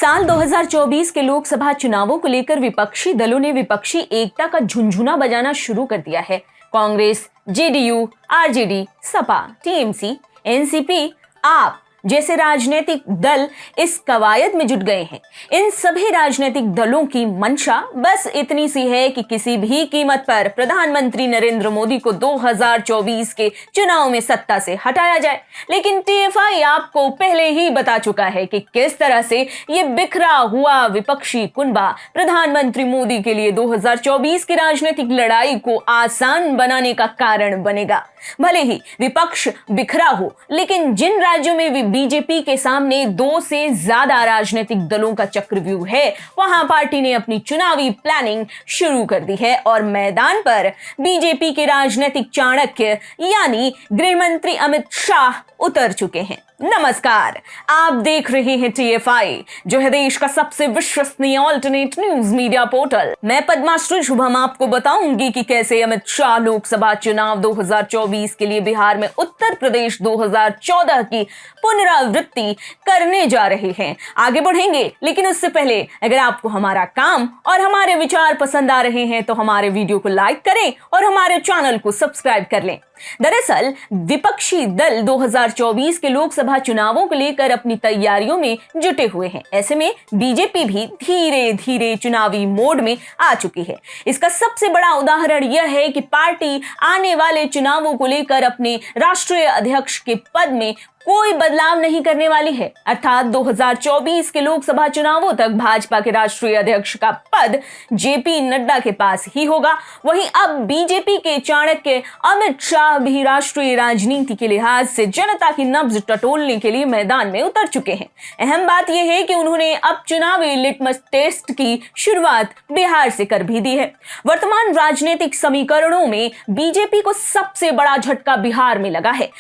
साल 2024 के लोकसभा चुनावों को लेकर विपक्षी दलों ने विपक्षी एकता का झुनझुना बजाना शुरू कर दिया है। Congress, JDU, RJD, Sapa, TMC, NCP, आप जैसे राजनीतिक दल इस कवायद में जुट गए हैं। इन सभी राजनीतिक दलों की मंशा बस इतनी सी है कि किसी भी कीमत पर प्रधानमंत्री नरेंद्र मोदी को 2024 के चुनाव में सत्ता से हटाया जाए। लेकिन टीएफआई आपको पहले ही बता चुका है कि किस तरह से ये बिखरा हुआ विपक्षी कुनबा प्रधानमंत्री मोदी के लिए 2024 की राजनीतिक लड़ाई को आसान बनाने का कारण बनेगा। भले ही विपक्ष बिखरा हो, लेकिन जिन राज्यों में बीजेपी के सामने 2 से ज्यादा राजनीतिक दलों का चक्रव्यूह है, वहां पार्टी ने अपनी चुनावी प्लानिंग शुरू कर दी है और मैदान पर बीजेपी के राजनीतिक चाणक्य यानी गृह मंत्री अमित शाह उतर चुके हैं। नमस्कार, आप देख रहे हैं टीएफआई, जो है देश का सबसे विश्वसनीय ऑल्टरनेट न्यूज मीडिया पोर्टल। मैं पद्माश्री शुभम आपको बताऊंगी कि कैसे अमित शाह लोकसभा चुनाव 2024 के लिए बिहार में उत्तर प्रदेश 2014 की पुनरावृत्ति करने जा रहे हैं। आगे बढ़ेंगे, लेकिन उससे पहले अगर आपको हमारा काम और हमारे विचार पसंद आ रहे हैं तो हमारे वीडियो को लाइक करें और हमारे चैनल को सब्सक्राइब कर लें। दरअसल विपक्षी दल 2024 के लोकसभा चुनावों को लेकर अपनी तैयारियों में जुटे हुए हैं। ऐसे में बीजेपी भी धीरे धीरे चुनावी मोड में आ चुकी है। इसका सबसे बड़ा उदाहरण यह है कि पार्टी आने वाले चुनावों को लेकर अपने राष्ट्रीय अध्यक्ष के पद में कोई बदलाव नहीं करने वाली है। अर्थात 2024 के लोकसभा चुनावों तक भाजपा के राष्ट्रीय अध्यक्ष का पद जेपी नड्डा के पास ही होगा। वहीं अब बीजेपी के चाणक्य अमित शाह भी राष्ट्रीय राजनीति के लिहाज से जनता की नब्ज टटोलने के लिए मैदान में उतर चुके हैं। अहम बात यह है कि उन्होंने अब चुनावी लिटमस टेस्ट की शुरुआत बिहार से कर भी दी है। वर्तमान राजनीतिक समीकरणों में बीजेपी को सबसे बड़ा झटका बिहार में लगा है।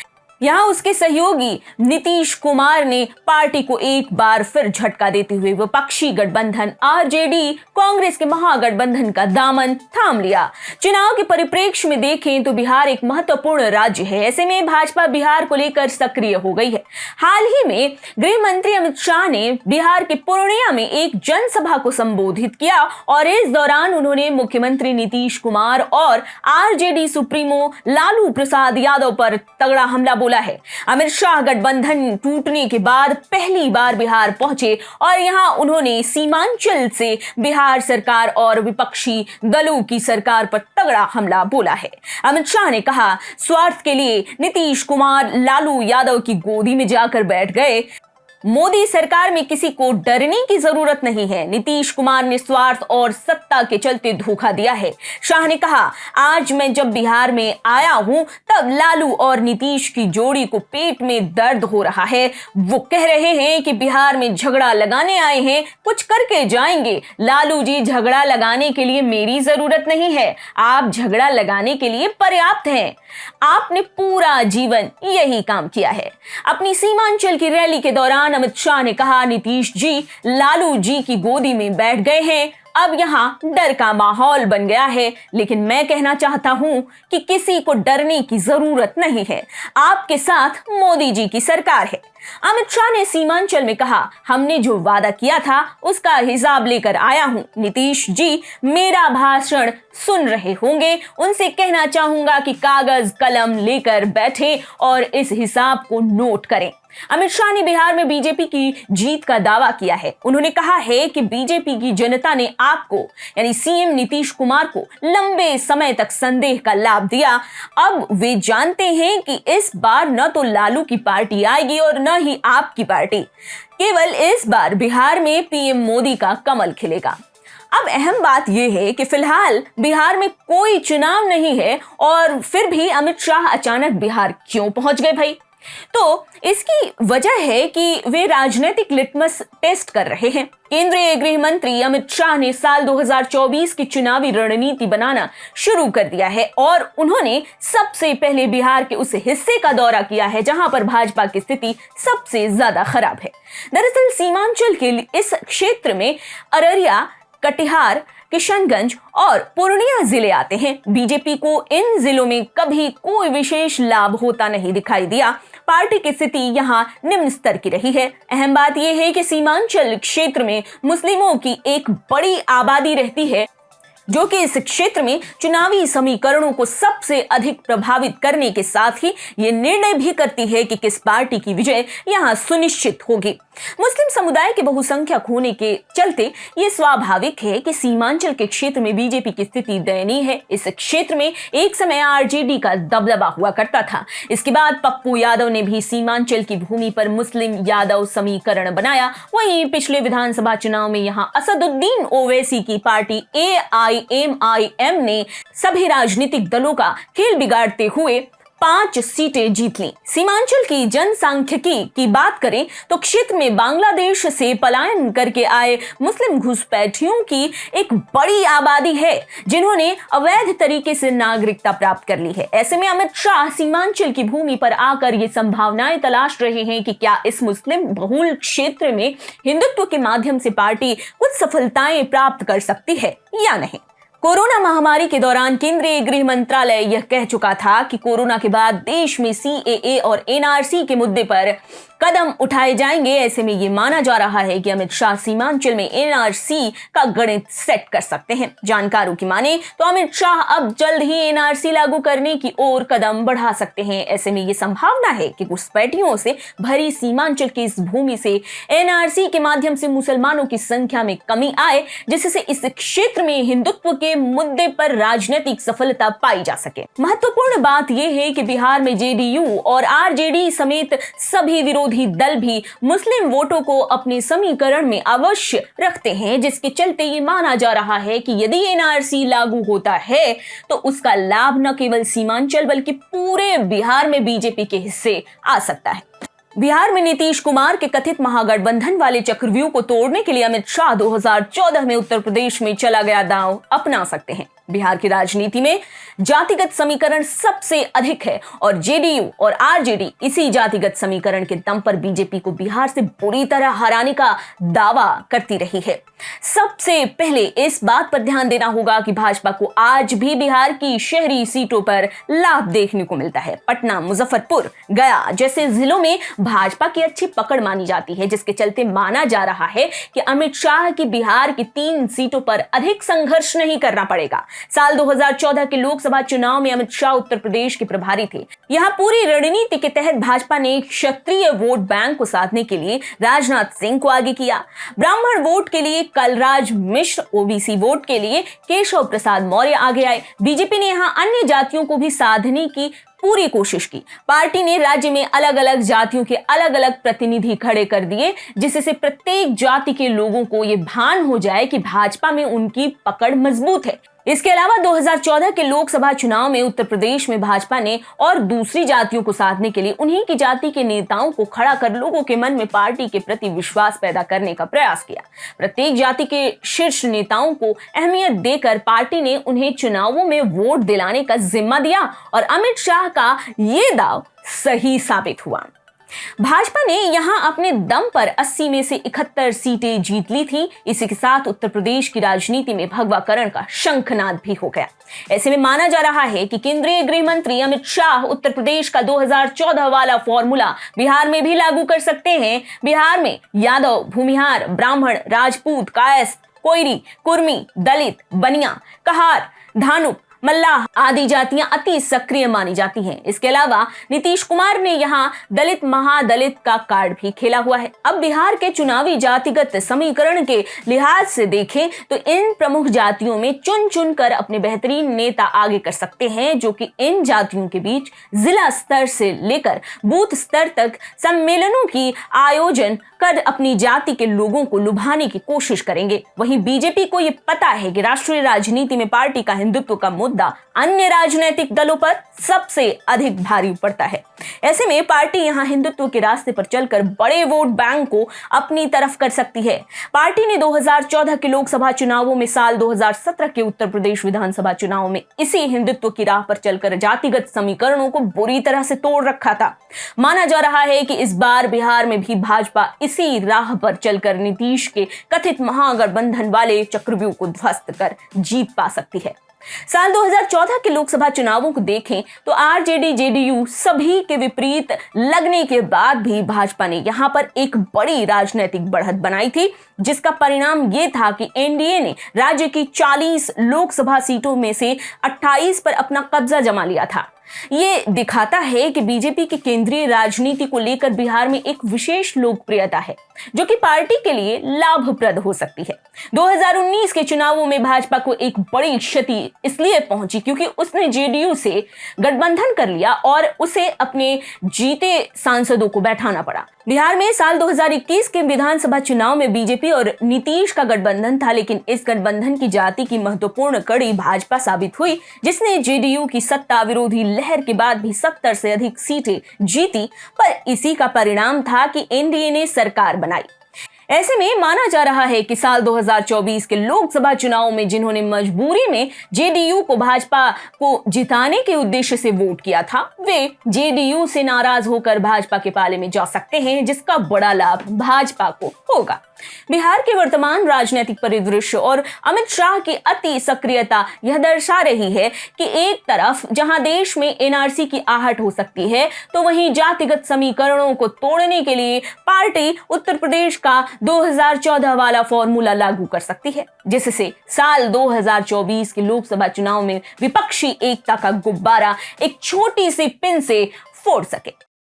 यहां उसके सहयोगी नीतीश कुमार ने पार्टी को एक बार फिर झटका देते हुए विपक्षी गठबंधन आरजेडी कांग्रेस के महागठबंधन का दामन थाम लिया। चुनाव के परिप्रेक्ष्य में देखें तो बिहार एक महत्वपूर्ण राज्य है। ऐसे में भाजपा बिहार को लेकर सक्रिय हो गई है। हाल ही में गृह मंत्री अमित शाह ने बिहार के पूर्णिया में एक जनसभा को संबोधित किया और इस दौरान उन्होंने मुख्यमंत्री नीतीश कुमार और आरजेडी सुप्रीमो लालू प्रसाद यादव पर तगड़ा हमला बोला है। अमित शाह गठबंधन टूटने के बाद पहली बार बिहार पहुंचे और यहां उन्होंने सीमांचल से बिहार सरकार और विपक्षी दलों की सरकार पर तगड़ा हमला बोला है। अमित शाह ने कहा, स्वार्थ के लिए नीतीश कुमार लालू यादव की गोदी में जाकर बैठ गए। मोदी सरकार में किसी को डरने की जरूरत नहीं है। नीतीश कुमार ने स्वार्थ और सत्ता के चलते धोखा दिया है। शाह ने कहा, आज मैं जब बिहार में आया हूं तब लालू और नीतीश की जोड़ी को पेट में दर्द हो रहा है। वो कह रहे हैं कि बिहार में झगड़ा लगाने आए हैं, कुछ करके जाएंगे। लालू जी, झगड़ा लगाने के लिए मेरी जरूरत नहीं है, आप झगड़ा लगाने के लिए पर्याप्त हैं। आपने पूरा जीवन यही काम किया है। अपनी सीमांचल की रैली के दौरान अमित शाह ने कहा, नीतीश जी लालू जी की गोदी में बैठ गए हैं, अब यहां डर का माहौल बन गया है। लेकिन मैं कहना चाहता हूं कि किसी को डरने की जरूरत नहीं है, आपके साथ मोदी जी की सरकार है। अमित शाह ने सीमांचल में कहा, हमने जो वादा किया था उसका हिसाब लेकर आया हूं। नीतीश जी मेरा भाषण सुन रहे होंगे, उनसे कहना चाहूंगा कि कागज कलम लेकर बैठे और इस हिसाब को नोट करें। अमित शाह ने बिहार में बीजेपी की जीत का दावा किया है। उन्होंने कहा है कि बीजेपी की जनता ने आपको यानी सीएम नीतीश कुमार को लंबे समय तक संदेह का लाभ दिया। अब वे जानते हैं कि इस बार न तो लालू की पार्टी आएगी और न ही आपकी पार्टी। केवल इस बार बिहार में पीएम मोदी का कमल खिलेगा। अब अहम बात यह है कि फिलहाल बिहार में कोई चुनाव नहीं है और फिर भी अमित शाह अचानक बिहार क्यों पहुंच गए भाई? तो इसकी वजह है कि वे राजनीतिक लिटमस टेस्ट कर रहे हैं। केंद्रीय गृह मंत्री अमित शाह ने साल 2024 की चुनावी रणनीति बनाना शुरू कर दिया है और उन्होंने सबसे पहले बिहार के उस हिस्से का दौरा किया है जहां पर भाजपा की स्थिति सबसे ज्यादा खराब है। दरअसल सीमांचल के इस क्षेत्र में अररिया, कटिहार, किशनगंज और पूर्णिया जिले आते हैं। बीजेपी को इन जिलों में कभी कोई विशेष लाभ होता नहीं दिखाई दिया। पार्टी की स्थिति यहाँ निम्न स्तर की रही है। अहम बात यह है कि सीमांचल क्षेत्र में मुस्लिमों की एक बड़ी आबादी रहती है, जो कि इस क्षेत्र में चुनावी समीकरणों को सबसे अधिक प्रभावित करने के साथ ही ये निर्णय भी करती है कि किस पार्टी की विजय यहां सुनिश्चित होगी। मुस्लिम समुदाय के बहुसंख्यक होने के चलते ये स्वाभाविक है कि सीमांचल के क्षेत्र में बीजेपी की स्थिति दयनीय है। इस क्षेत्र में एक समय आरजेडी का दबदबा हुआ करता था। इसके बाद पप्पू यादव ने भी सीमांचल की भूमि पर मुस्लिम यादव समीकरण बनाया। वहीं पिछले विधानसभा चुनाव में यहां असदुद्दीन ओवैसी की पार्टी AIMIM ने सभी राजनीतिक दलों का खेल बिगाड़ते हुए 5 सीटें जीत ली। सीमांचल की जनसांख्यिकी की बात करें तो क्षेत्र में बांग्लादेश से पलायन करके आए मुस्लिम घुसपैठियों की एक बड़ी आबादी है, जिन्होंने अवैध तरीके से नागरिकता प्राप्त कर ली है। ऐसे में अमित शाह सीमांचल की भूमि पर आकर ये संभावनाएं तलाश रहे हैं कि क्या इस मुस्लिम बहुल क्षेत्र में हिंदुत्व के माध्यम से पार्टी कुछ सफलताएं प्राप्त कर सकती है या नहीं। कोरोना महामारी के दौरान केंद्रीय गृह मंत्रालय यह कह चुका था कि कोरोना के बाद देश में CAA और NRC के मुद्दे पर कदम उठाए जाएंगे। ऐसे में ये माना जा रहा है कि अमित शाह सीमांचल में NRC का गणित सेट कर सकते हैं। जानकारों की माने तो अमित शाह अब जल्द ही NRC लागू करने की ओर कदम बढ़ा सकते हैं। ऐसे में ये संभावना है कि घुसपैठियों से भरी सीमांचल की इस भूमि से NRC के माध्यम से मुसलमानों की संख्या में कमी आए, जिससे इस क्षेत्र में हिंदुत्व के मुद्दे पर राजनीतिक सफलता पाई जा सके। महत्वपूर्ण बात यह है कि बिहार में JDU और RJD समेत सभी विरोधी दल भी मुस्लिम वोटों को अपने समीकरण में अवश्य रखते हैं, जिसके चलते ये माना जा रहा है कि यदि NRC लागू होता है तो उसका लाभ न केवल सीमांचल बल्कि पूरे बिहार में बीजेपी के हिस्से आ सकता है। बिहार में नीतीश कुमार के कथित महागठबंधन वाले चक्रव्यूह को तोड़ने के लिए अमित शाह 2014 में उत्तर प्रदेश में चला गया दांव अपना सकते हैं। बिहार की राजनीति में जातिगत समीकरण सबसे अधिक है और JDU और RJD इसी जातिगत समीकरण के दम पर बीजेपी को बिहार से बुरी तरह हराने का दावा करती रही है। सबसे पहले इस बात पर ध्यान देना होगा कि भाजपा को आज भी बिहार की शहरी सीटों पर लाभ देखने को मिलता है। पटना, मुजफ्फरपुर, गया जैसे जिलों में भाजपा की अच्छी पकड़ मानी जाती है, जिसके चलते माना जा रहा है कि अमित शाह की बिहार की 3 सीटों पर अधिक संघर्ष नहीं करना पड़ेगा। साल 2014 के लोकसभा चुनाव में अमित शाह उत्तर प्रदेश के प्रभारी थे। यहां पूरी रणनीति के तहत भाजपा ने क्षत्रिय वोट बैंक को साधने के लिए राजनाथ सिंह को आगे किया। ब्राह्मण वोट के लिए कलराज मिश्र, OBC वोट के लिए केशव प्रसाद मौर्य आगे आए। बीजेपी ने यहां अन्य जातियों को भी साधने की पूरी कोशिश की। पार्टी ने राज्य में अलग अलग जातियों के अलग अलग प्रतिनिधि खड़े कर दिए, जिससे प्रत्येक जाति के लोगों को यह भान हो जाए कि भाजपा में उनकी पकड़ मजबूत है। इसके अलावा 2014 के लोकसभा चुनाव में उत्तर प्रदेश में भाजपा ने और दूसरी जातियों को साधने के लिए उन्हीं की जाति के नेताओं को खड़ा कर लोगों के मन में पार्टी के प्रति विश्वास पैदा करने का प्रयास किया। प्रत्येक जाति के शीर्ष नेताओं को अहमियत देकर पार्टी ने उन्हें चुनावों में वोट दिलाने का जिम्मा दिया और अमित शाह का ये दाव सही साबित हुआ। भाजपा ने यहां अपने दम पर 80 में से 71 सीटें जीत ली थी। इसी के साथ उत्तर प्रदेश की राजनीति में भगवाकरण का शंखनाद भी हो गया। ऐसे में माना जा रहा है कि केंद्रीय गृह मंत्री अमित शाह उत्तर प्रदेश का 2014 वाला फॉर्मूला बिहार में भी लागू कर सकते हैं। बिहार में यादव, भूमिहार, ब्राह्मण, राजपूत, कायस्थ, कोयरी, कुर्मी, दलित, बनिया, कहार, धानुक, मल्लाह आदि जातियां अति सक्रिय मानी जाती हैं। इसके अलावा नीतीश कुमार ने यहां दलित महादलित का कार्ड भी खेला हुआ है। अब बिहार के चुनावी जातिगत समीकरण के लिहाज से देखें तो इन प्रमुख जातियों में चुन चुन कर अपने बेहतरीन नेता आगे कर सकते हैं, जो कि इन जातियों के बीच जिला स्तर से लेकर बूथ स्तर तक सम्मेलनों की आयोजन कर अपनी जाति के लोगों को लुभाने की कोशिश करेंगे। वहीं बीजेपी को यह पता है कि राष्ट्रीय राजनीति में पार्टी का हिंदुत्व का मुद्दा अन्य राजनीतिक दलों पर सबसे अधिक भारी पड़ता है। ऐसे में पार्टी यहां हिंदुत्व के रास्ते पर चलकर बड़े वोट बैंक को अपनी तरफ कर सकती है। पार्टी ने 2014 के लोकसभा चुनावों में साल 2017 के उत्तर प्रदेश विधानसभा चुनाव में इसी हिंदुत्व की राह पर चलकर जातिगत समीकरणों को बुरी तरह से तोड़ रखा था। माना जा रहा है कि इस बार बिहार में भी भाजपा इसी राह पर चलकर नीतीश के कथित महागठबंधन वाले चक्रव्यूह को ध्वस्त कर जीत पा सकती है। साल 2014 के लोकसभा चुनावों को देखें तो आरजेडी जेडीयू सभी के विपरीत लगने के बाद भी भाजपा ने यहां पर एक बड़ी राजनीतिक बढ़त बनाई थी, जिसका परिणाम यह था कि एनडीए ने राज्य की 40 लोकसभा सीटों में से 28 पर अपना कब्जा जमा लिया था। ये दिखाता है कि बीजेपी की केंद्रीय राजनीति को लेकर बिहार में एक विशेष लोकप्रियता है, जो कि पार्टी के लिए लाभप्रद हो सकती है। 2019 के चुनावों में भाजपा को एक बड़ी क्षति इसलिए पहुंची क्योंकि उसने जेडीयू से गठबंधन कर लिया और उसे अपने जीते सांसदों को बैठाना पड़ा। बिहार में साल 2021 के विधानसभा चुनाव में बीजेपी और नीतीश का गठबंधन था, लेकिन इस गठबंधन की जाति की महत्वपूर्ण कड़ी भाजपा साबित हुई, जिसने जेडीयू की सत्ता विरोधी लहर के बाद भी 70 से अधिक सीटें जीती। पर इसी का परिणाम था कि एनडीए ने सरकार बनाई। ऐसे में माना जा रहा है कि साल 2024 के लोकसभा चुनाव में जिन्होंने मजबूरी में जेडीयू को भाजपा को जिताने के उद्देश्य से वोट किया था, वे जेडीयू से नाराज होकर भाजपा के पाले में जा सकते हैं, जिसका बड़ा लाभ भाजपा को होगा। बिहार के वर्तमान राजनीतिक परिदृश्य और अमित शाह की अति सक्रियता यह दर्शा रही है कि एक तरफ जहां देश में एनआरसी की आहट हो सकती है, तो वहीं जातिगत समीकरणों को तोड़ने के लिए पार्टी उत्तर प्रदेश का 2014 वाला फॉर्मूला लागू कर सकती है, जिससे साल 2024 के लोकसभा चुनाव में विपक्षी एकता का गुब्बारा एक छोटी सी पिन से फोड़ सके।